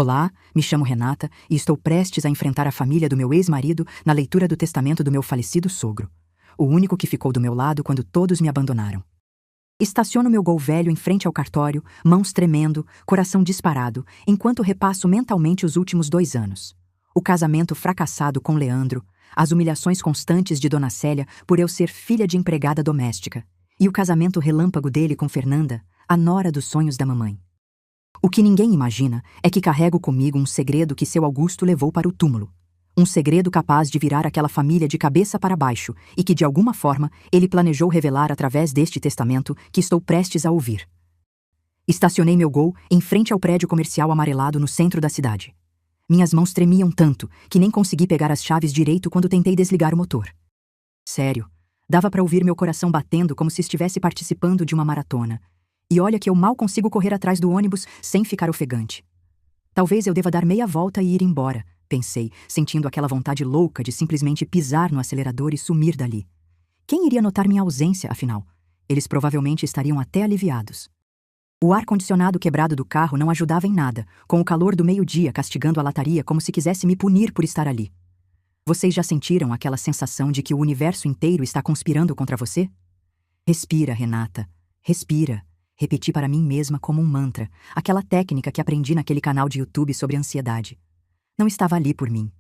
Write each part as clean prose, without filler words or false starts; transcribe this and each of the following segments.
Olá, me chamo Renata e estou prestes a enfrentar a família do meu ex-marido na leitura do testamento do meu falecido sogro, o único que ficou do meu lado quando todos me abandonaram. Estaciono meu Gol velho em frente ao cartório, mãos tremendo, coração disparado, enquanto repasso mentalmente os últimos 2 anos. O casamento fracassado com Leandro, as humilhações constantes de Dona Célia por eu ser filha de empregada doméstica, e o casamento relâmpago dele com Fernanda, a nora dos sonhos da mamãe. O que ninguém imagina é que carrego comigo um segredo que seu Augusto levou para o túmulo. Um segredo capaz de virar aquela família de cabeça para baixo e que, de alguma forma, ele planejou revelar através deste testamento que estou prestes a ouvir. Estacionei meu Gol em frente ao prédio comercial amarelado no centro da cidade. Minhas mãos tremiam tanto que nem consegui pegar as chaves direito quando tentei desligar o motor. Sério, dava para ouvir meu coração batendo como se estivesse participando de uma maratona. E olha que eu mal consigo correr atrás do ônibus sem ficar ofegante. Talvez eu deva dar meia volta e ir embora, pensei, sentindo aquela vontade louca de simplesmente pisar no acelerador e sumir dali. Quem iria notar minha ausência, afinal? Eles provavelmente estariam até aliviados. O ar-condicionado quebrado do carro não ajudava em nada, com o calor do meio-dia castigando a lataria como se quisesse me punir por estar ali. Vocês já sentiram aquela sensação de que o universo inteiro está conspirando contra você? Respira, Renata. Respira. Repeti para mim mesma como um mantra, aquela técnica que aprendi naquele canal de YouTube sobre ansiedade. Não estava ali por mim.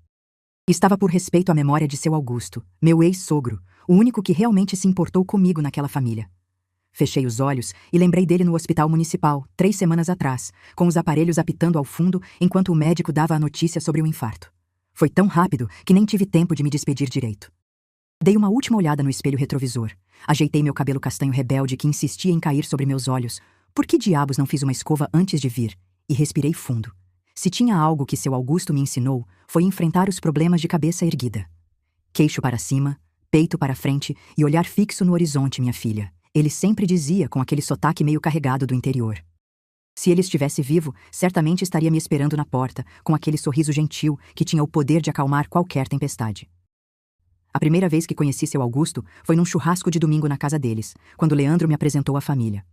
Estava por respeito à memória de seu Augusto, meu ex-sogro, o único que realmente se importou comigo naquela família. Fechei os olhos e lembrei dele no hospital municipal, 3 semanas atrás, com os aparelhos apitando ao fundo enquanto o médico dava a notícia sobre o infarto. Foi tão rápido que nem tive tempo de me despedir direito. Dei uma última olhada no espelho retrovisor. Ajeitei meu cabelo castanho rebelde que insistia em cair sobre meus olhos. Por que diabos não fiz uma escova antes de vir? E respirei fundo. Se tinha algo que seu Augusto me ensinou, foi enfrentar os problemas de cabeça erguida. Queixo para cima, peito para frente e olhar fixo no horizonte, minha filha. Ele sempre dizia com aquele sotaque meio carregado do interior. Se ele estivesse vivo, certamente estaria me esperando na porta, com aquele sorriso gentil que tinha o poder de acalmar qualquer tempestade. A primeira vez que conheci seu Augusto foi num churrasco de domingo na casa deles, quando Leandro me apresentou à família.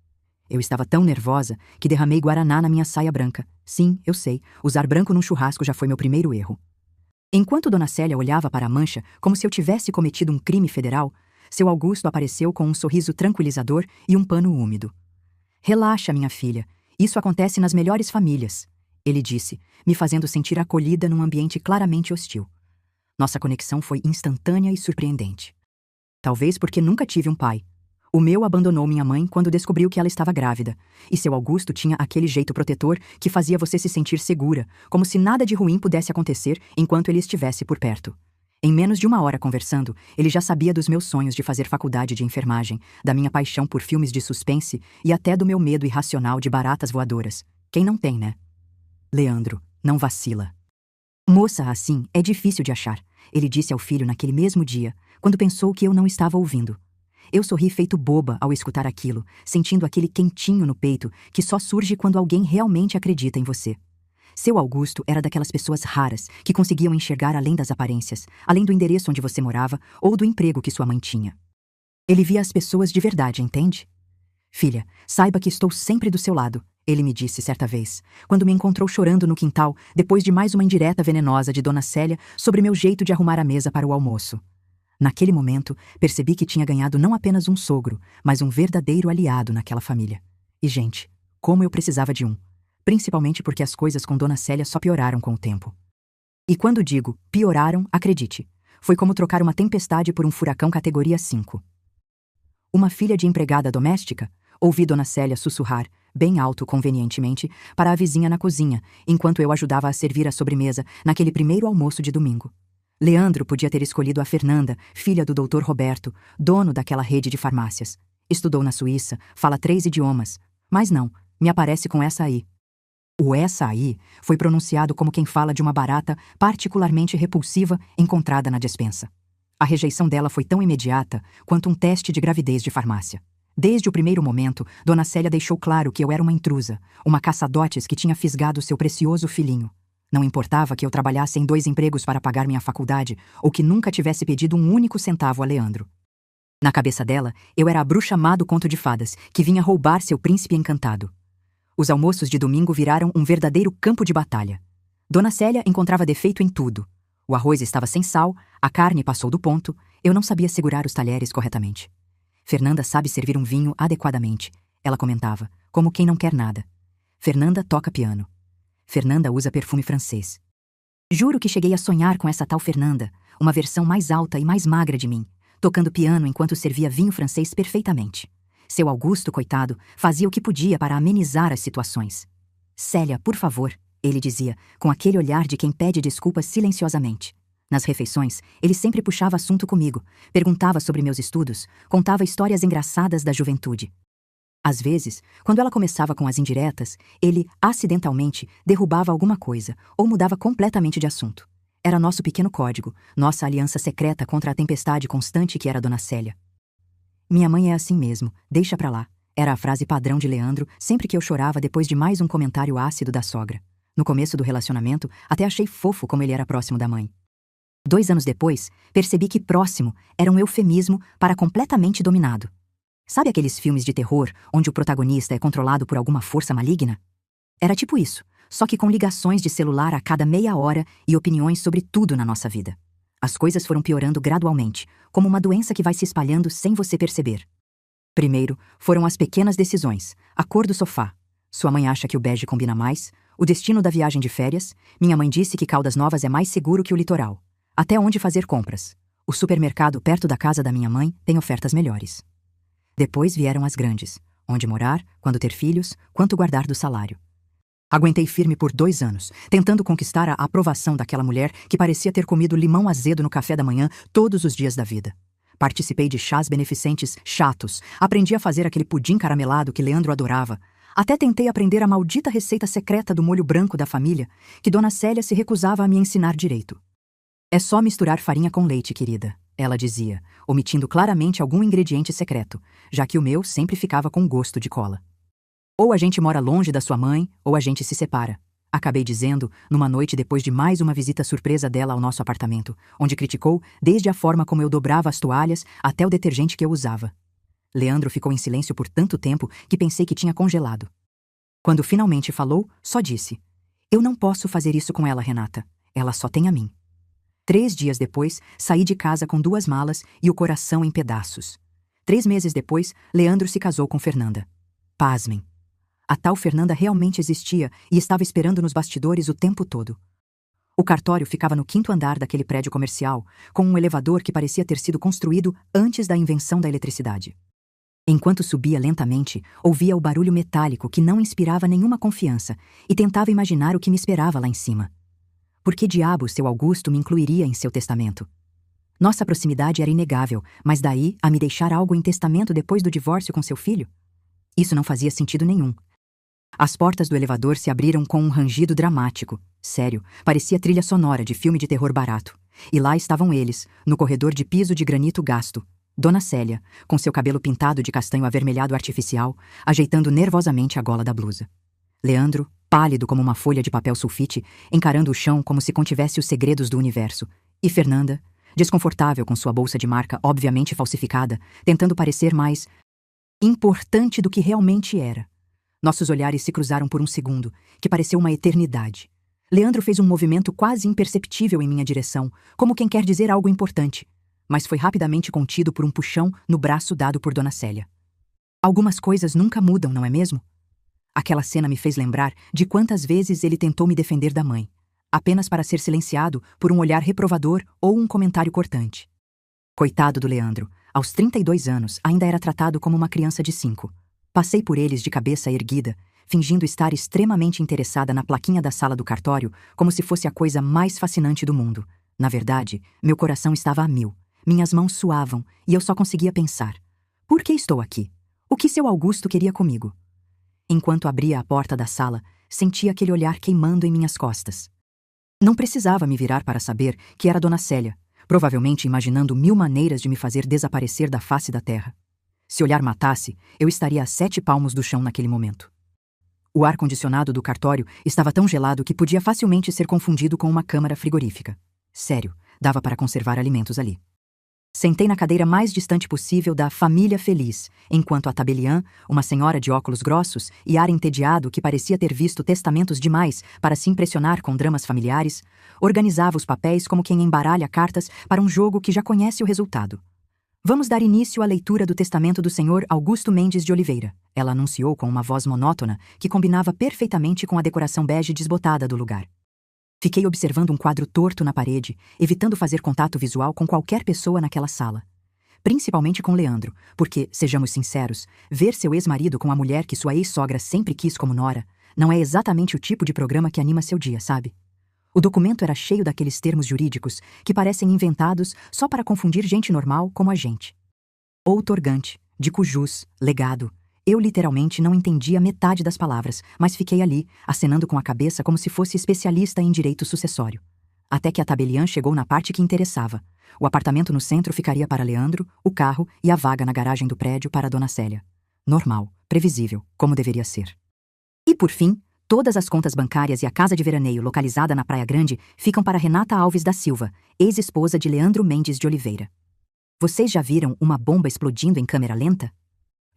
Eu estava tão nervosa que derramei guaraná na minha saia branca. Sim, eu sei, usar branco num churrasco já foi meu primeiro erro. Enquanto Dona Célia olhava para a mancha como se eu tivesse cometido um crime federal, seu Augusto apareceu com um sorriso tranquilizador e um pano úmido. Relaxa, minha filha, isso acontece nas melhores famílias, ele disse, me fazendo sentir acolhida num ambiente claramente hostil. Nossa conexão foi instantânea e surpreendente. Talvez porque nunca tive um pai. O meu abandonou minha mãe quando descobriu que ela estava grávida, e seu Augusto tinha aquele jeito protetor que fazia você se sentir segura, como se nada de ruim pudesse acontecer enquanto ele estivesse por perto. Em menos de 1 hora conversando, ele já sabia dos meus sonhos de fazer faculdade de enfermagem, da minha paixão por filmes de suspense e até do meu medo irracional de baratas voadoras. Quem não tem, né? Leandro, não vacila. Moça assim é difícil de achar, ele disse ao filho naquele mesmo dia, quando pensou que eu não estava ouvindo. Eu sorri feito boba ao escutar aquilo, sentindo aquele quentinho no peito que só surge quando alguém realmente acredita em você. Seu Augusto era daquelas pessoas raras que conseguiam enxergar além das aparências, além do endereço onde você morava ou do emprego que sua mãe tinha. Ele via as pessoas de verdade, entende? Filha, saiba que estou sempre do seu lado, ele me disse certa vez, quando me encontrou chorando no quintal depois de mais uma indireta venenosa de Dona Célia sobre meu jeito de arrumar a mesa para o almoço. Naquele momento, percebi que tinha ganhado não apenas um sogro, mas um verdadeiro aliado naquela família. E, gente, como eu precisava de um. Principalmente porque as coisas com Dona Célia só pioraram com o tempo. E quando digo pioraram, acredite, foi como trocar uma tempestade por um furacão categoria 5. Uma filha de empregada doméstica? Ouvi Dona Célia sussurrar, bem alto convenientemente, para a vizinha na cozinha, enquanto eu ajudava a servir a sobremesa naquele primeiro almoço de domingo. Leandro podia ter escolhido a Fernanda, filha do Dr. Roberto, dono daquela rede de farmácias. Estudou na Suíça, fala 3 idiomas. Mas não, me aparece com essa aí. O essa aí foi pronunciado como quem fala de uma barata particularmente repulsiva encontrada na despensa. A rejeição dela foi tão imediata quanto um teste de gravidez de farmácia. Desde o primeiro momento, Dona Célia deixou claro que eu era uma intrusa, uma caçadotes que tinha fisgado seu precioso filhinho. Não importava que eu trabalhasse em 2 empregos para pagar minha faculdade ou que nunca tivesse pedido um único centavo a Leandro. Na cabeça dela, eu era a bruxa má do conto de fadas, que vinha roubar seu príncipe encantado. Os almoços de domingo viraram um verdadeiro campo de batalha. Dona Célia encontrava defeito em tudo. O arroz estava sem sal, a carne passou do ponto, eu não sabia segurar os talheres corretamente. Fernanda sabe servir um vinho adequadamente, ela comentava, como quem não quer nada. Fernanda toca piano. Fernanda usa perfume francês. Juro que cheguei a sonhar com essa tal Fernanda, uma versão mais alta e mais magra de mim, tocando piano enquanto servia vinho francês perfeitamente. Seu Augusto, coitado, fazia o que podia para amenizar as situações. Célia, por favor, ele dizia, com aquele olhar de quem pede desculpas silenciosamente. Nas refeições, ele sempre puxava assunto comigo, perguntava sobre meus estudos, contava histórias engraçadas da juventude. Às vezes, quando ela começava com as indiretas, ele, acidentalmente, derrubava alguma coisa ou mudava completamente de assunto. Era nosso pequeno código, nossa aliança secreta contra a tempestade constante que era Dona Célia. Minha mãe é assim mesmo, deixa pra lá. Era a frase padrão de Leandro sempre que eu chorava depois de mais um comentário ácido da sogra. No começo do relacionamento, até achei fofo como ele era próximo da mãe. 2 anos depois, percebi que próximo era um eufemismo para completamente dominado. Sabe aqueles filmes de terror onde o protagonista é controlado por alguma força maligna? Era tipo isso, só que com ligações de celular a cada meia hora e opiniões sobre tudo na nossa vida. As coisas foram piorando gradualmente, como uma doença que vai se espalhando sem você perceber. Primeiro, foram as pequenas decisões, a cor do sofá. Sua mãe acha que o bege combina mais, o destino da viagem de férias, minha mãe disse que Caldas Novas é mais seguro que o litoral. Até onde fazer compras. O supermercado perto da casa da minha mãe tem ofertas melhores. Depois vieram as grandes. Onde morar, quando ter filhos, quanto guardar do salário. Aguentei firme por 2 anos, tentando conquistar a aprovação daquela mulher que parecia ter comido limão azedo no café da manhã todos os dias da vida. Participei de chás beneficentes chatos, aprendi a fazer aquele pudim caramelado que Leandro adorava. Até tentei aprender a maldita receita secreta do molho branco da família, que Dona Célia se recusava a me ensinar direito. É só misturar farinha com leite, querida, ela dizia, omitindo claramente algum ingrediente secreto, já que o meu sempre ficava com gosto de cola. Ou a gente mora longe da sua mãe, ou a gente se separa. Acabei dizendo, numa noite depois de mais uma visita surpresa dela ao nosso apartamento, onde criticou desde a forma como eu dobrava as toalhas até o detergente que eu usava. Leandro ficou em silêncio por tanto tempo que pensei que tinha congelado. Quando finalmente falou, só disse: "Eu não posso fazer isso com ela, Renata. Ela só tem a mim." 3 dias depois, saí de casa com 2 malas e o coração em pedaços. 3 meses depois, Leandro se casou com Fernanda. Pasmem. A tal Fernanda realmente existia e estava esperando nos bastidores o tempo todo. O cartório ficava no 5º andar daquele prédio comercial, com um elevador que parecia ter sido construído antes da invenção da eletricidade. Enquanto subia lentamente, ouvia o barulho metálico que não inspirava nenhuma confiança e tentava imaginar o que me esperava lá em cima. Por que diabo seu Augusto me incluiria em seu testamento? Nossa proximidade era inegável, mas daí a me deixar algo em testamento depois do divórcio com seu filho? Isso não fazia sentido nenhum. As portas do elevador se abriram com um rangido dramático. Sério, parecia trilha sonora de filme de terror barato. E lá estavam eles, no corredor de piso de granito gasto. Dona Célia, com seu cabelo pintado de castanho avermelhado artificial, ajeitando nervosamente a gola da blusa. Leandro, pálido como uma folha de papel sulfite, encarando o chão como se contivesse os segredos do universo. E Fernanda, desconfortável com sua bolsa de marca obviamente falsificada, tentando parecer mais importante do que realmente era. Nossos olhares se cruzaram por um segundo, que pareceu uma eternidade. Leandro fez um movimento quase imperceptível em minha direção, como quem quer dizer algo importante, mas foi rapidamente contido por um puxão no braço dado por Dona Célia. Algumas coisas nunca mudam, não é mesmo? Aquela cena me fez lembrar de quantas vezes ele tentou me defender da mãe, apenas para ser silenciado por um olhar reprovador ou um comentário cortante. Coitado do Leandro, aos 32 anos ainda era tratado como uma criança de 5. Passei por eles de cabeça erguida, fingindo estar extremamente interessada na plaquinha da sala do cartório, como se fosse a coisa mais fascinante do mundo. Na verdade, meu coração estava a 1000. Minhas mãos suavam e eu só conseguia pensar: por que estou aqui? O que seu Augusto queria comigo? Enquanto abria a porta da sala, sentia aquele olhar queimando em minhas costas. Não precisava me virar para saber que era Dona Célia, provavelmente imaginando 1000 maneiras de me fazer desaparecer da face da terra. Se olhar matasse, eu estaria a 7 palmos do chão naquele momento. O ar-condicionado do cartório estava tão gelado que podia facilmente ser confundido com uma câmara frigorífica. Sério, dava para conservar alimentos ali. Sentei na cadeira mais distante possível da família feliz, enquanto a tabeliã, uma senhora de óculos grossos e ar entediado que parecia ter visto testamentos demais para se impressionar com dramas familiares, organizava os papéis como quem embaralha cartas para um jogo que já conhece o resultado. Vamos dar início à leitura do testamento do Sr. Augusto Mendes de Oliveira, ela anunciou com uma voz monótona que combinava perfeitamente com a decoração bege desbotada do lugar. Fiquei observando um quadro torto na parede, evitando fazer contato visual com qualquer pessoa naquela sala. Principalmente com Leandro, porque, sejamos sinceros, ver seu ex-marido com a mulher que sua ex-sogra sempre quis como nora não é exatamente o tipo de programa que anima seu dia, sabe? O documento era cheio daqueles termos jurídicos que parecem inventados só para confundir gente normal como a gente. Outorgante, de cujus, legado. Eu literalmente não entendia metade das palavras, mas fiquei ali, acenando com a cabeça como se fosse especialista em direito sucessório. Até que a tabeliã chegou na parte que interessava. O apartamento no centro ficaria para Leandro, o carro e a vaga na garagem do prédio para Dona Célia. Normal, previsível, como deveria ser. E por fim, todas as contas bancárias e a casa de veraneio localizada na Praia Grande ficam para Renata Alves da Silva, ex-esposa de Leandro Mendes de Oliveira. Vocês já viram uma bomba explodindo em câmera lenta?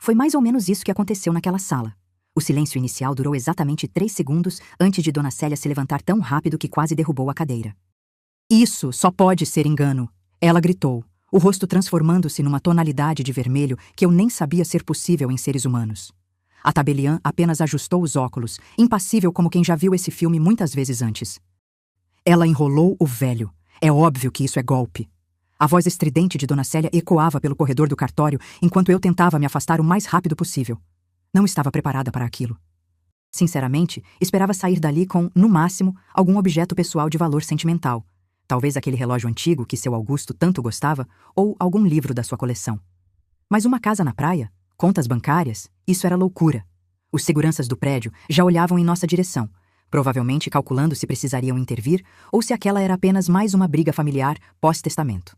Foi mais ou menos isso que aconteceu naquela sala. O silêncio inicial durou exatamente 3 segundos antes de Dona Célia se levantar tão rápido que quase derrubou a cadeira. Isso só pode ser engano, ela gritou, o rosto transformando-se numa tonalidade de vermelho que eu nem sabia ser possível em seres humanos. A tabeliã apenas ajustou os óculos, impassível como quem já viu esse filme muitas vezes antes. Ela enrolou o velho. É óbvio que isso é golpe. A voz estridente de Dona Célia ecoava pelo corredor do cartório enquanto eu tentava me afastar o mais rápido possível. Não estava preparada para aquilo. Sinceramente, esperava sair dali com, no máximo, algum objeto pessoal de valor sentimental. Talvez aquele relógio antigo que seu Augusto tanto gostava, ou algum livro da sua coleção. Mas uma casa na praia? Contas bancárias? Isso era loucura. Os seguranças do prédio já olhavam em nossa direção, provavelmente calculando se precisariam intervir ou se aquela era apenas mais uma briga familiar pós-testamento.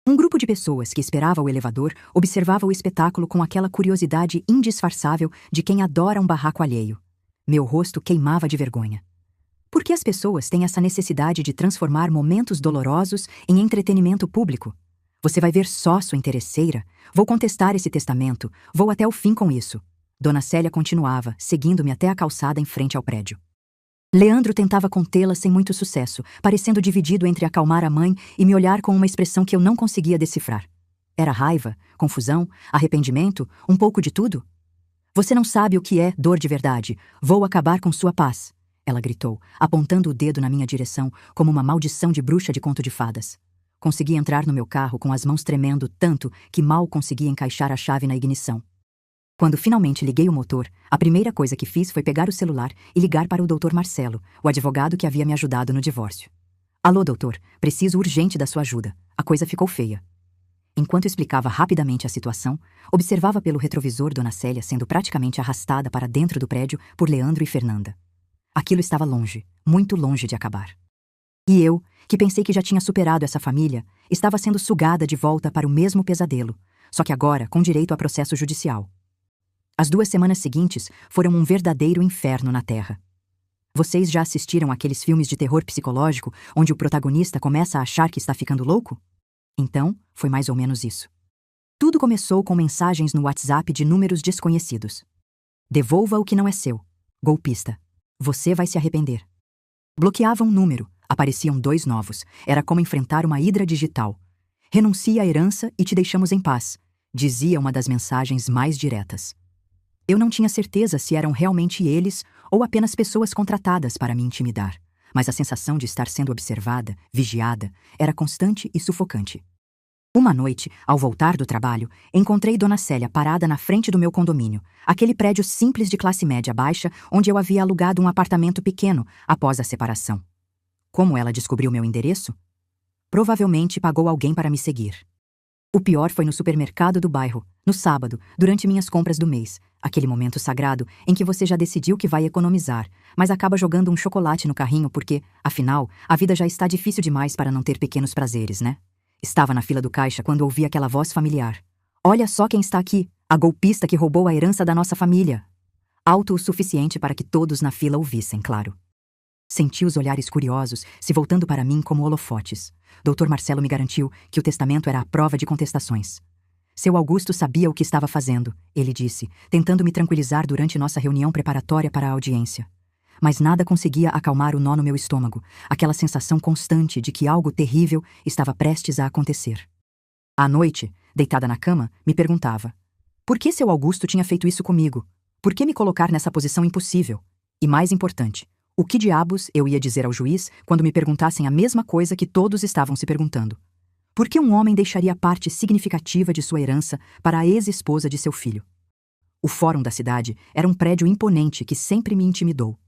Um grupo de pessoas que esperava o elevador observava o espetáculo com aquela curiosidade indisfarçável de quem adora um barraco alheio. Meu rosto queimava de vergonha. Por que as pessoas têm essa necessidade de transformar momentos dolorosos em entretenimento público? Você vai ver só sua interesseira? Vou contestar esse testamento. Vou até o fim com isso. Dona Célia continuava, seguindo-me até a calçada em frente ao prédio. Leandro tentava contê-la sem muito sucesso, parecendo dividido entre acalmar a mãe e me olhar com uma expressão que eu não conseguia decifrar. Era raiva, confusão, arrependimento, um pouco de tudo? Você não sabe o que é dor de verdade. Vou acabar com sua paz, ela gritou, apontando o dedo na minha direção como uma maldição de bruxa de conto de fadas. Consegui entrar no meu carro com as mãos tremendo tanto que mal conseguia encaixar a chave na ignição. Quando finalmente liguei o motor, a primeira coisa que fiz foi pegar o celular e ligar para o Dr. Marcelo, o advogado que havia me ajudado no divórcio. Alô, doutor, preciso urgente da sua ajuda. A coisa ficou feia. Enquanto explicava rapidamente a situação, observava pelo retrovisor Dona Célia sendo praticamente arrastada para dentro do prédio por Leandro e Fernanda. Aquilo estava longe, muito longe de acabar. E eu, que pensei que já tinha superado essa família, estava sendo sugada de volta para o mesmo pesadelo, só que agora com direito a processo judicial. As 2 semanas seguintes foram um verdadeiro inferno na Terra. Vocês já assistiram àqueles filmes de terror psicológico onde o protagonista começa a achar que está ficando louco? Então, foi mais ou menos isso. Tudo começou com mensagens no WhatsApp de números desconhecidos. Devolva o que não é seu. Golpista. Você vai se arrepender. Bloqueava um número, apareciam 2 novos. Era como enfrentar uma hidra digital. Renuncia à herança e te deixamos em paz, dizia uma das mensagens mais diretas. Eu não tinha certeza se eram realmente eles ou apenas pessoas contratadas para me intimidar, mas a sensação de estar sendo observada, vigiada, era constante e sufocante. Uma noite, ao voltar do trabalho, encontrei Dona Célia parada na frente do meu condomínio, aquele prédio simples de classe média baixa onde eu havia alugado um apartamento pequeno após a separação. Como ela descobriu meu endereço? Provavelmente pagou alguém para me seguir. O pior foi no supermercado do bairro, no sábado, durante minhas compras do mês, aquele momento sagrado em que você já decidiu que vai economizar, mas acaba jogando um chocolate no carrinho porque, afinal, a vida já está difícil demais para não ter pequenos prazeres, né? Estava na fila do caixa quando ouvi aquela voz familiar. Olha só quem está aqui, a golpista que roubou a herança da nossa família. Alto o suficiente para que todos na fila ouvissem, claro. Senti os olhares curiosos se voltando para mim como holofotes. Dr. Marcelo me garantiu que o testamento era a prova de contestações. Seu Augusto sabia o que estava fazendo, ele disse, tentando me tranquilizar durante nossa reunião preparatória para a audiência. Mas nada conseguia acalmar o nó no meu estômago, aquela sensação constante de que algo terrível estava prestes a acontecer. À noite, deitada na cama, me perguntava: por que seu Augusto tinha feito isso comigo? Por que me colocar nessa posição impossível? E mais importante, o que diabos eu ia dizer ao juiz quando me perguntassem a mesma coisa que todos estavam se perguntando? Por que um homem deixaria parte significativa de sua herança para a ex-esposa de seu filho? O fórum da cidade era um prédio imponente que sempre me intimidou.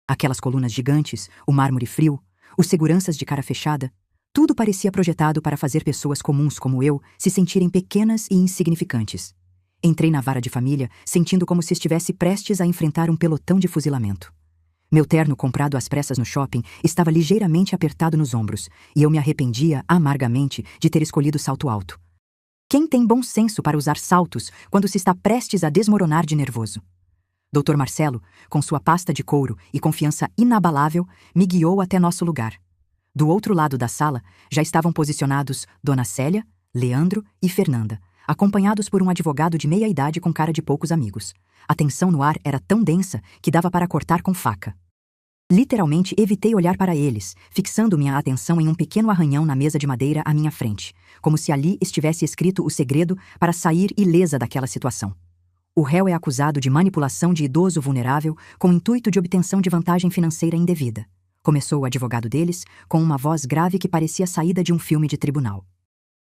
Aquelas colunas gigantes, o mármore frio, os seguranças de cara fechada, tudo parecia projetado para fazer pessoas comuns como eu se sentirem pequenas e insignificantes. Entrei na vara de família, sentindo como se estivesse prestes a enfrentar um pelotão de fuzilamento. Meu terno comprado às pressas no shopping estava ligeiramente apertado nos ombros, e eu me arrependia amargamente de ter escolhido salto alto. Quem tem bom senso para usar saltos quando se está prestes a desmoronar de nervoso? Dr. Marcelo, com sua pasta de couro e confiança inabalável, me guiou até nosso lugar. Do outro lado da sala já estavam posicionados Dona Célia, Leandro e Fernanda, acompanhados por um advogado de meia-idade com cara de poucos amigos. A tensão no ar era tão densa que dava para cortar com faca. Literalmente evitei olhar para eles, fixando minha atenção em um pequeno arranhão na mesa de madeira à minha frente, como se ali estivesse escrito o segredo para sair ilesa daquela situação. O réu é acusado de manipulação de idoso vulnerável com o intuito de obtenção de vantagem financeira indevida. Começou o advogado deles, com uma voz grave que parecia saída de um filme de tribunal.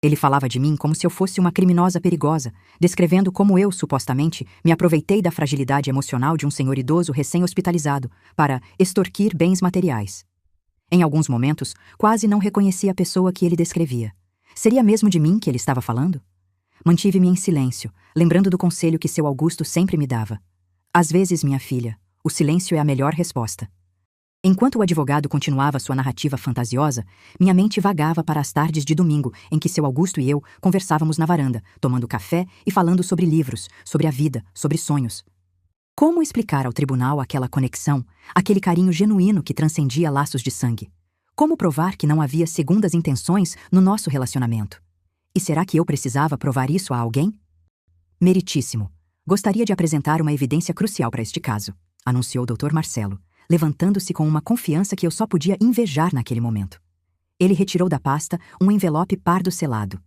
Ele falava de mim como se eu fosse uma criminosa perigosa, descrevendo como eu, supostamente, me aproveitei da fragilidade emocional de um senhor idoso recém-hospitalizado para extorquir bens materiais. Em alguns momentos, quase não reconheci a pessoa que ele descrevia. Seria mesmo de mim que ele estava falando? Mantive-me em silêncio, lembrando do conselho que seu Augusto sempre me dava. Às vezes, minha filha, o silêncio é a melhor resposta. Enquanto o advogado continuava sua narrativa fantasiosa, minha mente vagava para as tardes de domingo em que seu Augusto e eu conversávamos na varanda, tomando café e falando sobre livros, sobre a vida, sobre sonhos. Como explicar ao tribunal aquela conexão, aquele carinho genuíno que transcendia laços de sangue? Como provar que não havia segundas intenções no nosso relacionamento? E será que eu precisava provar isso a alguém? Meritíssimo. Gostaria de apresentar uma evidência crucial para este caso, anunciou o Dr. Marcelo, levantando-se com uma confiança que eu só podia invejar naquele momento. Ele retirou da pasta um envelope pardo selado.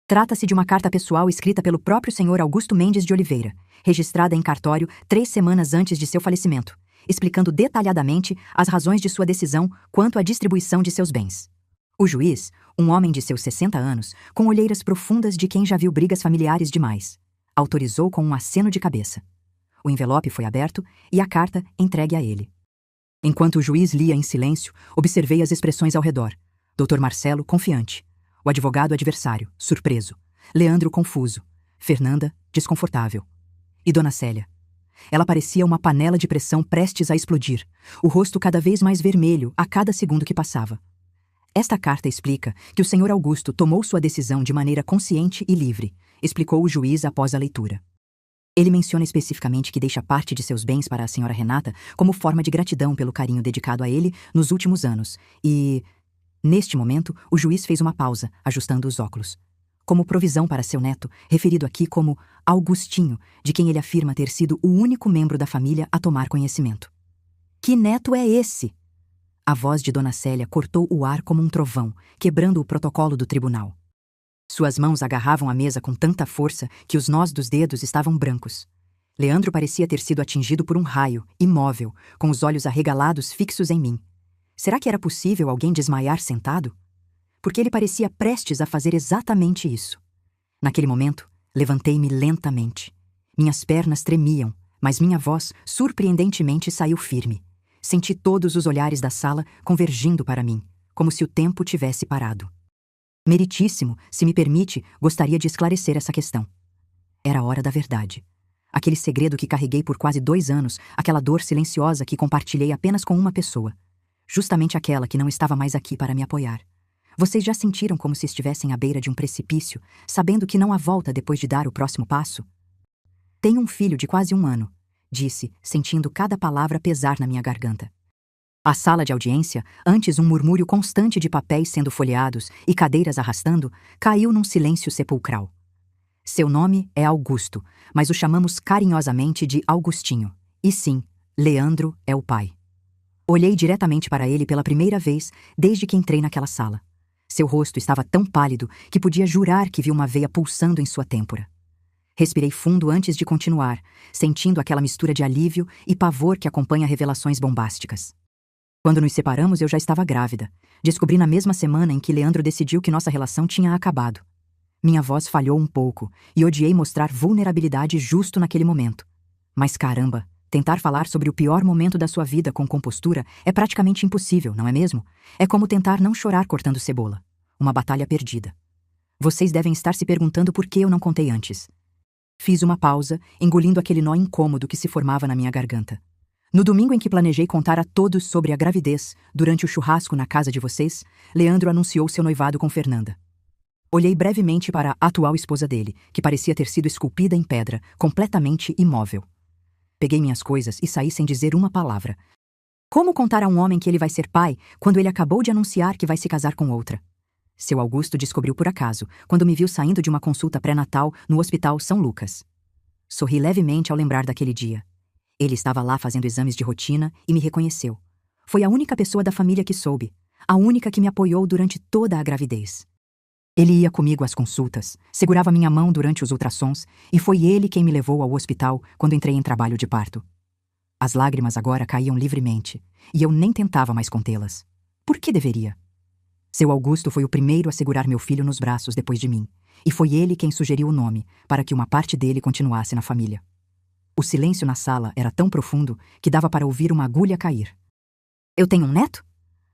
Trata-se de uma carta pessoal escrita pelo próprio Sr. Augusto Mendes de Oliveira, registrada em cartório 3 semanas antes de seu falecimento, explicando detalhadamente as razões de sua decisão quanto à distribuição de seus bens. O juiz, um homem de seus 60 anos, com olheiras profundas de quem já viu brigas familiares demais, autorizou com um aceno de cabeça. O envelope foi aberto e a carta entregue a ele. Enquanto o juiz lia em silêncio, observei as expressões ao redor. Dr. Marcelo, confiante. O advogado adversário, surpreso. Leandro, confuso. Fernanda, desconfortável. E Dona Célia? Ela parecia uma panela de pressão prestes a explodir, o rosto cada vez mais vermelho a cada segundo que passava. Esta carta explica que o Sr. Augusto tomou sua decisão de maneira consciente e livre, explicou o juiz após a leitura. Ele menciona especificamente que deixa parte de seus bens para a Sra. Renata como forma de gratidão pelo carinho dedicado a ele nos últimos anos e... Neste momento, o juiz fez uma pausa, ajustando os óculos. Como provisão para seu neto, referido aqui como Augustinho, de quem ele afirma ter sido o único membro da família a tomar conhecimento. Que neto é esse? A voz de Dona Célia cortou o ar como um trovão, quebrando o protocolo do tribunal. Suas mãos agarravam a mesa com tanta força que os nós dos dedos estavam brancos. Leandro parecia ter sido atingido por um raio, imóvel, com os olhos arregalados fixos em mim. Será que era possível alguém desmaiar sentado? Porque ele parecia prestes a fazer exatamente isso. Naquele momento, levantei-me lentamente. Minhas pernas tremiam, mas minha voz, surpreendentemente, saiu firme. Senti todos os olhares da sala convergindo para mim, como se o tempo tivesse parado. Meritíssimo, se me permite, gostaria de esclarecer essa questão. Era a hora da verdade. Aquele segredo que carreguei por quase 2 anos, aquela dor silenciosa que compartilhei apenas com uma pessoa. Justamente aquela que não estava mais aqui para me apoiar. Vocês já sentiram como se estivessem à beira de um precipício, sabendo que não há volta depois de dar o próximo passo? Tenho um filho de quase 1 ano, disse, sentindo cada palavra pesar na minha garganta. A sala de audiência, antes um murmúrio constante de papéis sendo folheados e cadeiras arrastando, caiu num silêncio sepulcral. Seu nome é Augusto, mas o chamamos carinhosamente de Augustinho. E sim, Leandro é o pai. Olhei diretamente para ele pela primeira vez desde que entrei naquela sala. Seu rosto estava tão pálido que podia jurar que vi uma veia pulsando em sua têmpora. Respirei fundo antes de continuar, sentindo aquela mistura de alívio e pavor que acompanha revelações bombásticas. Quando nos separamos, eu já estava grávida. Descobri na mesma semana em que Leandro decidiu que nossa relação tinha acabado. Minha voz falhou um pouco e odiei mostrar vulnerabilidade justo naquele momento. Mas caramba, tentar falar sobre o pior momento da sua vida com compostura é praticamente impossível, não é mesmo? É como tentar não chorar cortando cebola. Uma batalha perdida. Vocês devem estar se perguntando por que eu não contei antes. Fiz uma pausa, engolindo aquele nó incômodo que se formava na minha garganta. No domingo em que planejei contar a todos sobre a gravidez, durante o churrasco na casa de vocês, Leandro anunciou seu noivado com Fernanda. Olhei brevemente para a atual esposa dele, que parecia ter sido esculpida em pedra, completamente imóvel. Peguei minhas coisas e saí sem dizer uma palavra. Como contar a um homem que ele vai ser pai quando ele acabou de anunciar que vai se casar com outra? Seu Augusto descobriu por acaso, quando me viu saindo de uma consulta pré-natal no Hospital São Lucas. Sorri levemente ao lembrar daquele dia. Ele estava lá fazendo exames de rotina e me reconheceu. Foi a única pessoa da família que soube, a única que me apoiou durante toda a gravidez. Ele ia comigo às consultas, segurava minha mão durante os ultrassons e foi ele quem me levou ao hospital quando entrei em trabalho de parto. As lágrimas agora caíam livremente e eu nem tentava mais contê-las. Por que deveria? Seu Augusto foi o primeiro a segurar meu filho nos braços depois de mim, e foi ele quem sugeriu o nome para que uma parte dele continuasse na família. O silêncio na sala era tão profundo que dava para ouvir uma agulha cair. Eu tenho um neto?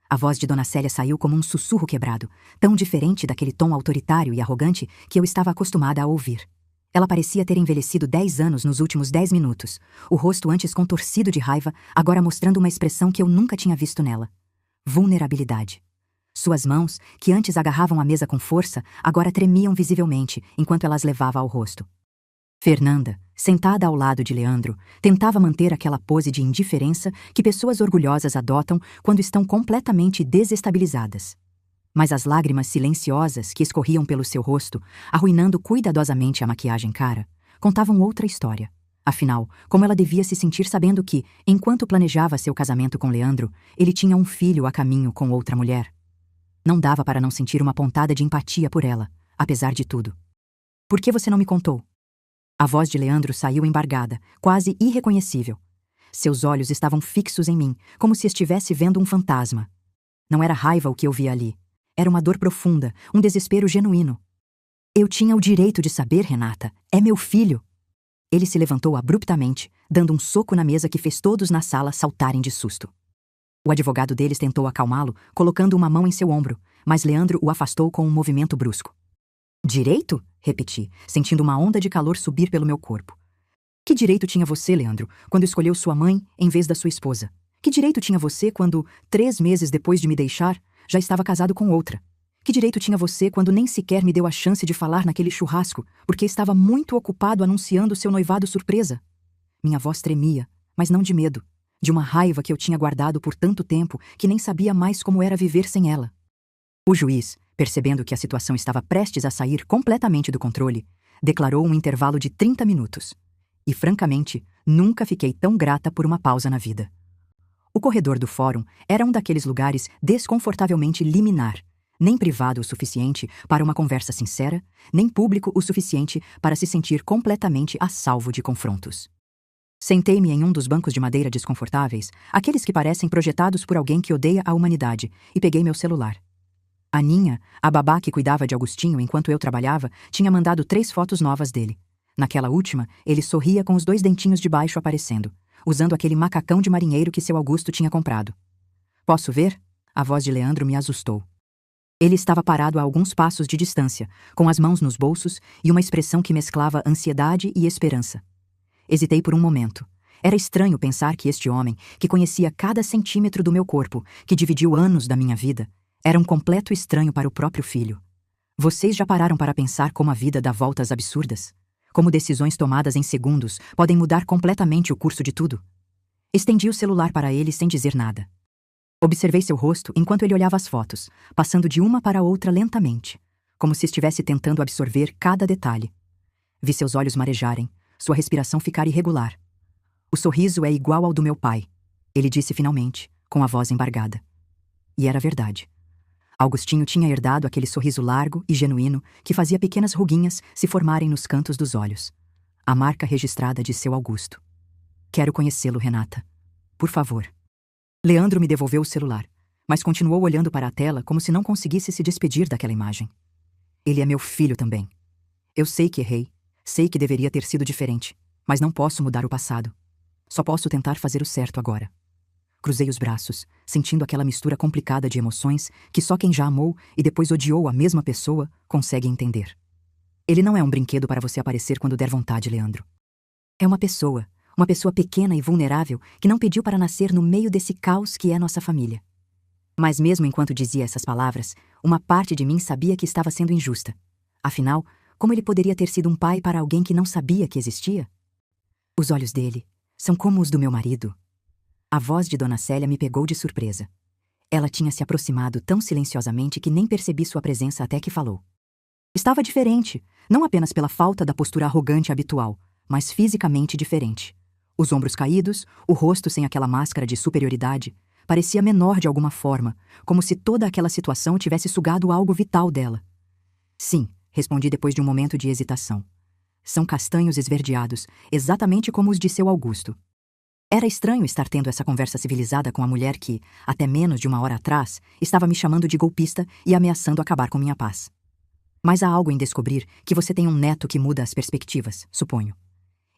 A voz de Dona Célia saiu como um sussurro quebrado, tão diferente daquele tom autoritário e arrogante que eu estava acostumada a ouvir. Ela parecia ter envelhecido 10 anos nos últimos 10 minutos, o rosto antes contorcido de raiva, agora mostrando uma expressão que eu nunca tinha visto nela. Vulnerabilidade. Suas mãos, que antes agarravam a mesa com força, agora tremiam visivelmente enquanto ela as levava ao rosto. Fernanda, sentada ao lado de Leandro, tentava manter aquela pose de indiferença que pessoas orgulhosas adotam quando estão completamente desestabilizadas. Mas as lágrimas silenciosas que escorriam pelo seu rosto, arruinando cuidadosamente a maquiagem cara, contavam outra história. Afinal, como ela devia se sentir sabendo que, enquanto planejava seu casamento com Leandro, ele tinha um filho a caminho com outra mulher? Não dava para não sentir uma pontada de empatia por ela, apesar de tudo. Por que você não me contou? A voz de Leandro saiu embargada, quase irreconhecível. Seus olhos estavam fixos em mim, como se estivesse vendo um fantasma. Não era raiva o que eu via ali. Era uma dor profunda, um desespero genuíno. Eu tinha o direito de saber, Renata. É meu filho. Ele se levantou abruptamente, dando um soco na mesa que fez todos na sala saltarem de susto. O advogado deles tentou acalmá-lo, colocando uma mão em seu ombro, mas Leandro o afastou com um movimento brusco. Direito? Repeti, sentindo uma onda de calor subir pelo meu corpo. Que direito tinha você, Leandro, quando escolheu sua mãe em vez da sua esposa? Que direito tinha você quando, 3 meses depois de me deixar, já estava casado com outra? Que direito tinha você quando nem sequer me deu a chance de falar naquele churrasco, porque estava muito ocupado anunciando seu noivado surpresa? Minha voz tremia, mas não de medo, de uma raiva que eu tinha guardado por tanto tempo que nem sabia mais como era viver sem ela. O juiz, percebendo que a situação estava prestes a sair completamente do controle, declarou um intervalo de 30 minutos. E, francamente, nunca fiquei tão grata por uma pausa na vida. O corredor do fórum era um daqueles lugares desconfortavelmente liminar, nem privado o suficiente para uma conversa sincera, nem público o suficiente para se sentir completamente a salvo de confrontos. Sentei-me em um dos bancos de madeira desconfortáveis, aqueles que parecem projetados por alguém que odeia a humanidade, e peguei meu celular. Aninha, a babá que cuidava de Augustinho enquanto eu trabalhava, tinha mandado 3 fotos novas dele. Naquela última, ele sorria com os 2 dentinhos de baixo aparecendo, usando aquele macacão de marinheiro que seu Augusto tinha comprado. Posso ver? A voz de Leandro me assustou. Ele estava parado a alguns passos de distância, com as mãos nos bolsos e uma expressão que mesclava ansiedade e esperança. Hesitei por um momento. Era estranho pensar que este homem, que conhecia cada centímetro do meu corpo, que dividiu anos da minha vida, era um completo estranho para o próprio filho. Vocês já pararam para pensar como a vida dá voltas absurdas? Como decisões tomadas em segundos podem mudar completamente o curso de tudo? Estendi o celular para ele sem dizer nada. Observei seu rosto enquanto ele olhava as fotos, passando de uma para a outra lentamente, como se estivesse tentando absorver cada detalhe. Vi seus olhos marejarem, sua respiração ficar irregular. O sorriso é igual ao do meu pai, ele disse finalmente, com a voz embargada. E era verdade. Augustinho tinha herdado aquele sorriso largo e genuíno que fazia pequenas ruguinhas se formarem nos cantos dos olhos. A marca registrada de seu Augusto. Quero conhecê-lo, Renata. Por favor. Leandro me devolveu o celular, mas continuou olhando para a tela como se não conseguisse se despedir daquela imagem. Ele é meu filho também. Eu sei que errei, sei que deveria ter sido diferente, mas não posso mudar o passado. Só posso tentar fazer o certo agora. Cruzei os braços, sentindo aquela mistura complicada de emoções que só quem já amou e depois odiou a mesma pessoa consegue entender. Ele não é um brinquedo para você aparecer quando der vontade, Leandro. É uma pessoa pequena e vulnerável que não pediu para nascer no meio desse caos que é nossa família. Mas mesmo enquanto dizia essas palavras, uma parte de mim sabia que estava sendo injusta. Afinal, como ele poderia ter sido um pai para alguém que não sabia que existia? Os olhos dele são como os do meu marido. A voz de Dona Célia me pegou de surpresa. Ela tinha se aproximado tão silenciosamente que nem percebi sua presença até que falou. Estava diferente, não apenas pela falta da postura arrogante habitual, mas fisicamente diferente. Os ombros caídos, o rosto sem aquela máscara de superioridade, parecia menor de alguma forma, como se toda aquela situação tivesse sugado algo vital dela. Sim, respondi depois de um momento de hesitação. São castanhos esverdeados, exatamente como os de seu Augusto. Era estranho estar tendo essa conversa civilizada com a mulher que, até menos de uma hora atrás, estava me chamando de golpista e ameaçando acabar com minha paz. Mas há algo em descobrir que você tem um neto que muda as perspectivas, suponho.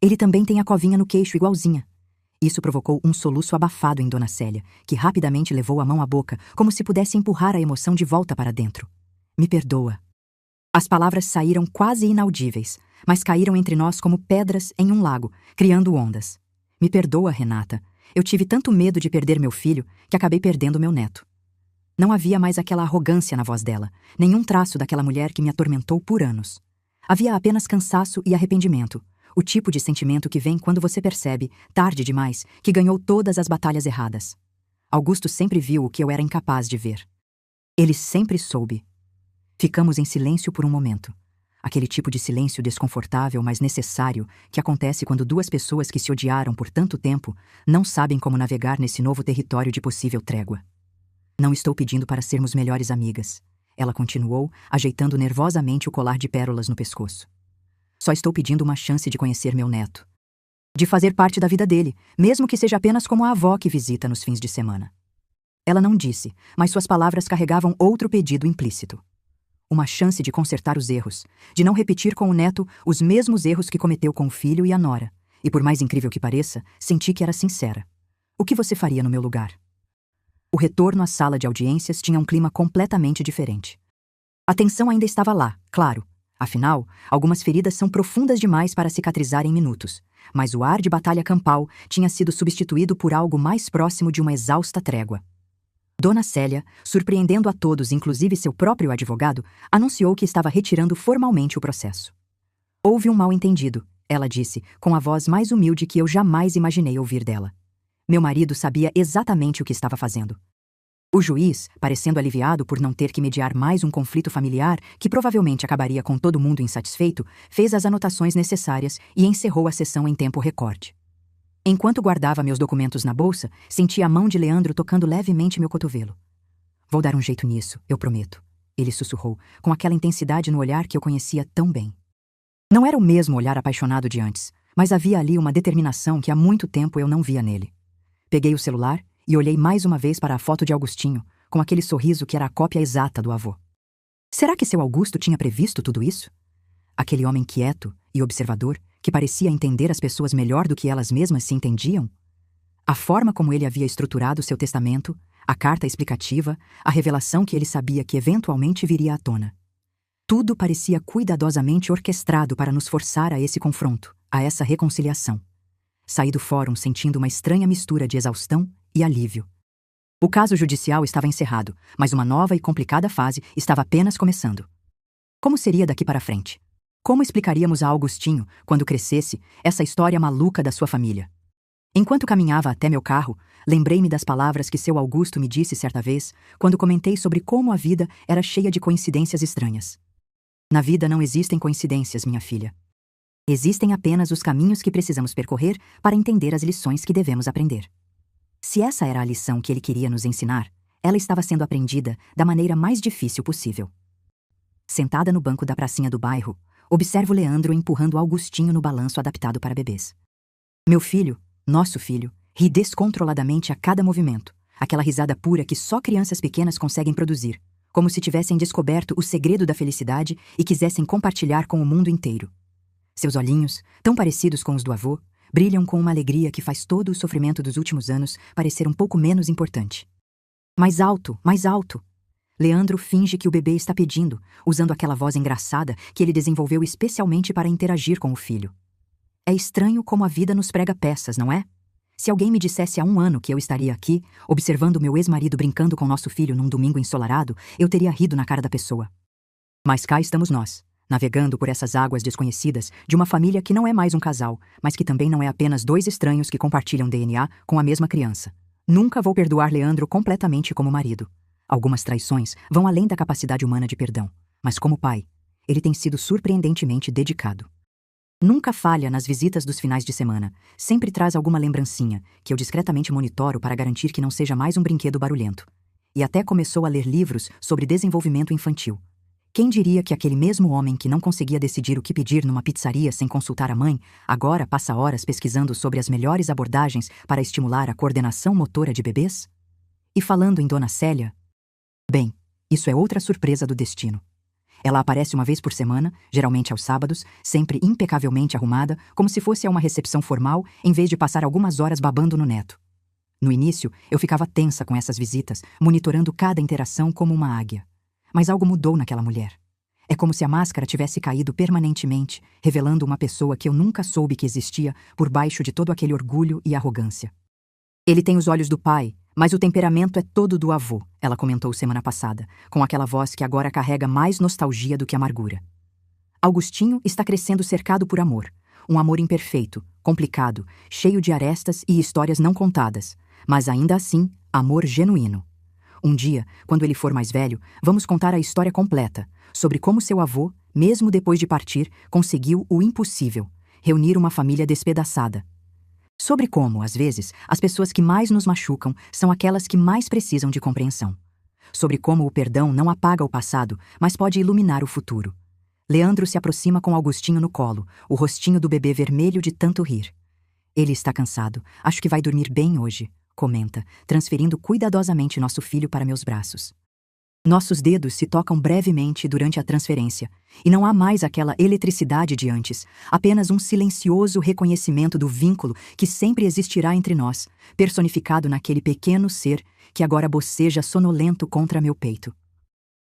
Ele também tem a covinha no queixo igualzinha. Isso provocou um soluço abafado em Dona Célia, que rapidamente levou a mão à boca, como se pudesse empurrar a emoção de volta para dentro. Me perdoa. As palavras saíram quase inaudíveis, mas caíram entre nós como pedras em um lago, criando ondas. Me perdoa, Renata. Eu tive tanto medo de perder meu filho que acabei perdendo meu neto. Não havia mais aquela arrogância na voz dela, nenhum traço daquela mulher que me atormentou por anos. Havia apenas cansaço e arrependimento, o tipo de sentimento que vem quando você percebe, tarde demais, que ganhou todas as batalhas erradas. Augusto sempre viu o que eu era incapaz de ver. Ele sempre soube. Ficamos em silêncio por um momento. Aquele tipo de silêncio desconfortável, mas necessário, que acontece quando duas pessoas que se odiaram por tanto tempo não sabem como navegar nesse novo território de possível trégua. Não estou pedindo para sermos melhores amigas, ela continuou, ajeitando nervosamente o colar de pérolas no pescoço. Só estou pedindo uma chance de conhecer meu neto. De fazer parte da vida dele, mesmo que seja apenas como a avó que visita nos fins de semana. Ela não disse, mas suas palavras carregavam outro pedido implícito. Uma chance de consertar os erros, de não repetir com o neto os mesmos erros que cometeu com o filho e a nora. E por mais incrível que pareça, senti que era sincera. O que você faria no meu lugar? O retorno à sala de audiências tinha um clima completamente diferente. A tensão ainda estava lá, claro. Afinal, algumas feridas são profundas demais para cicatrizar em minutos, mas o ar de batalha campal tinha sido substituído por algo mais próximo de uma exausta trégua. Dona Célia, surpreendendo a todos, inclusive seu próprio advogado, anunciou que estava retirando formalmente o processo. Houve um mal-entendido, ela disse, com a voz mais humilde que eu jamais imaginei ouvir dela. Meu marido sabia exatamente o que estava fazendo. O juiz, parecendo aliviado por não ter que mediar mais um conflito familiar que provavelmente acabaria com todo mundo insatisfeito, fez as anotações necessárias e encerrou a sessão em tempo recorde. Enquanto guardava meus documentos na bolsa, senti a mão de Leandro tocando levemente meu cotovelo. Vou dar um jeito nisso, eu prometo, ele sussurrou, com aquela intensidade no olhar que eu conhecia tão bem. Não era o mesmo olhar apaixonado de antes, mas havia ali uma determinação que há muito tempo eu não via nele. Peguei o celular e olhei mais uma vez para a foto de Augustinho, com aquele sorriso que era a cópia exata do avô. Será que seu Augusto tinha previsto tudo isso? Aquele homem quieto e observador, que parecia entender as pessoas melhor do que elas mesmas se entendiam? A forma como ele havia estruturado seu testamento, a carta explicativa, a revelação que ele sabia que eventualmente viria à tona. Tudo parecia cuidadosamente orquestrado para nos forçar a esse confronto, a essa reconciliação. Saí do fórum sentindo uma estranha mistura de exaustão e alívio. O caso judicial estava encerrado, mas uma nova e complicada fase estava apenas começando. Como seria daqui para frente? Como explicaríamos a Augustinho, quando crescesse, essa história maluca da sua família? Enquanto caminhava até meu carro, lembrei-me das palavras que seu Augusto me disse certa vez, quando comentei sobre como a vida era cheia de coincidências estranhas. Na vida não existem coincidências, minha filha. Existem apenas os caminhos que precisamos percorrer para entender as lições que devemos aprender. Se essa era a lição que ele queria nos ensinar, ela estava sendo aprendida da maneira mais difícil possível. Sentada no banco da pracinha do bairro, observo Leandro empurrando Augustinho no balanço adaptado para bebês. Meu filho, nosso filho, ri descontroladamente a cada movimento, aquela risada pura que só crianças pequenas conseguem produzir, como se tivessem descoberto o segredo da felicidade e quisessem compartilhar com o mundo inteiro. Seus olhinhos, tão parecidos com os do avô, brilham com uma alegria que faz todo o sofrimento dos últimos anos parecer um pouco menos importante. Mais alto, mais alto! Leandro finge que o bebê está pedindo, usando aquela voz engraçada que ele desenvolveu especialmente para interagir com o filho. É estranho como a vida nos prega peças, não é? Se alguém me dissesse há 1 ano que eu estaria aqui, observando meu ex-marido brincando com nosso filho num domingo ensolarado, eu teria rido na cara da pessoa. Mas cá estamos nós, navegando por essas águas desconhecidas de uma família que não é mais um casal, mas que também não é apenas 2 estranhos que compartilham DNA com a mesma criança. Nunca vou perdoar Leandro completamente como marido. Algumas traições vão além da capacidade humana de perdão, mas como pai, ele tem sido surpreendentemente dedicado. Nunca falha nas visitas dos finais de semana, sempre traz alguma lembrancinha, que eu discretamente monitoro para garantir que não seja mais um brinquedo barulhento. E até começou a ler livros sobre desenvolvimento infantil. Quem diria que aquele mesmo homem que não conseguia decidir o que pedir numa pizzaria sem consultar a mãe, agora passa horas pesquisando sobre as melhores abordagens para estimular a coordenação motora de bebês? E falando em Dona Célia... Bem, isso é outra surpresa do destino. Ela aparece uma vez por semana, geralmente aos sábados, sempre impecavelmente arrumada, como se fosse a uma recepção formal, em vez de passar algumas horas babando no neto. No início, eu ficava tensa com essas visitas, monitorando cada interação como uma águia. Mas algo mudou naquela mulher. É como se a máscara tivesse caído permanentemente, revelando uma pessoa que eu nunca soube que existia por baixo de todo aquele orgulho e arrogância. Ele tem os olhos do pai, mas o temperamento é todo do avô, ela comentou semana passada, com aquela voz que agora carrega mais nostalgia do que amargura. Augustinho está crescendo cercado por amor. Um amor imperfeito, complicado, cheio de arestas e histórias não contadas, mas ainda assim, amor genuíno. Um dia, quando ele for mais velho, vamos contar a história completa, sobre como seu avô, mesmo depois de partir, conseguiu o impossível, reunir uma família despedaçada. Sobre como, às vezes, as pessoas que mais nos machucam são aquelas que mais precisam de compreensão. Sobre como o perdão não apaga o passado, mas pode iluminar o futuro. Leandro se aproxima com Augustinho no colo, o rostinho do bebê vermelho de tanto rir. Ele está cansado, acho que vai dormir bem hoje, comenta, transferindo cuidadosamente nosso filho para meus braços. Nossos dedos se tocam brevemente durante a transferência, e não há mais aquela eletricidade de antes, apenas um silencioso reconhecimento do vínculo que sempre existirá entre nós, personificado naquele pequeno ser que agora boceja sonolento contra meu peito.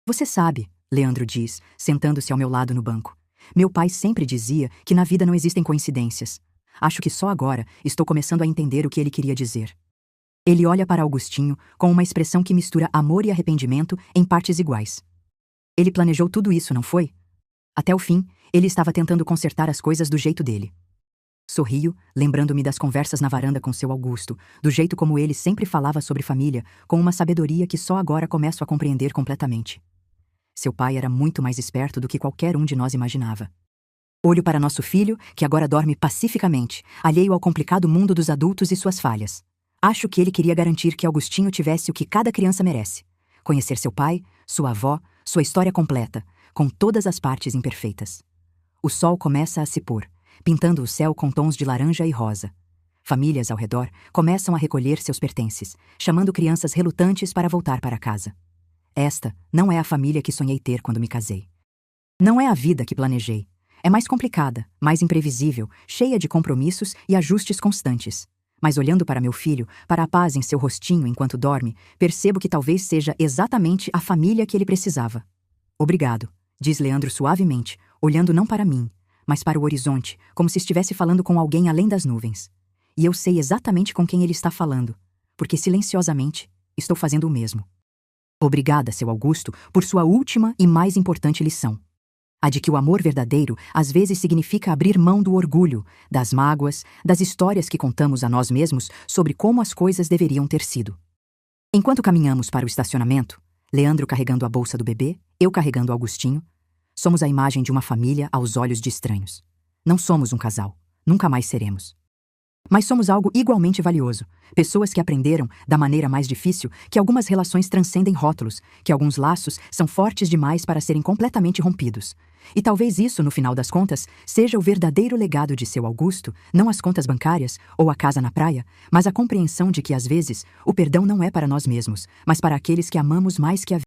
Você sabe, Leandro diz, sentando-se ao meu lado no banco. Meu pai sempre dizia que na vida não existem coincidências. Acho que só agora estou começando a entender o que ele queria dizer. Ele olha para Augustinho com uma expressão que mistura amor e arrependimento em partes iguais. Ele planejou tudo isso, não foi? Até o fim, ele estava tentando consertar as coisas do jeito dele. Sorrio, lembrando-me das conversas na varanda com seu Augusto, do jeito como ele sempre falava sobre família, com uma sabedoria que só agora começo a compreender completamente. Seu pai era muito mais esperto do que qualquer um de nós imaginava. Olho para nosso filho, que agora dorme pacificamente, alheio ao complicado mundo dos adultos e suas falhas. Acho que ele queria garantir que Augustinho tivesse o que cada criança merece. Conhecer seu pai, sua avó, sua história completa, com todas as partes imperfeitas. O sol começa a se pôr, pintando o céu com tons de laranja e rosa. Famílias ao redor começam a recolher seus pertences, chamando crianças relutantes para voltar para casa. Esta não é a família que sonhei ter quando me casei. Não é a vida que planejei. É mais complicada, mais imprevisível, cheia de compromissos e ajustes constantes. Mas olhando para meu filho, para a paz em seu rostinho enquanto dorme, percebo que talvez seja exatamente a família que ele precisava. Obrigado, diz Leandro suavemente, olhando não para mim, mas para o horizonte, como se estivesse falando com alguém além das nuvens. E eu sei exatamente com quem ele está falando, porque silenciosamente estou fazendo o mesmo. Obrigada, seu Augusto, por sua última e mais importante lição. A de que o amor verdadeiro às vezes significa abrir mão do orgulho, das mágoas, das histórias que contamos a nós mesmos sobre como as coisas deveriam ter sido. Enquanto caminhamos para o estacionamento, Leandro carregando a bolsa do bebê, eu carregando Augustinho, somos a imagem de uma família aos olhos de estranhos. Não somos um casal, nunca mais seremos. Mas somos algo igualmente valioso, pessoas que aprenderam, da maneira mais difícil, que algumas relações transcendem rótulos, que alguns laços são fortes demais para serem completamente rompidos. E talvez isso, no final das contas, seja o verdadeiro legado de seu Augusto, não as contas bancárias ou a casa na praia, mas a compreensão de que, às vezes, o perdão não é para nós mesmos, mas para aqueles que amamos mais que a vida.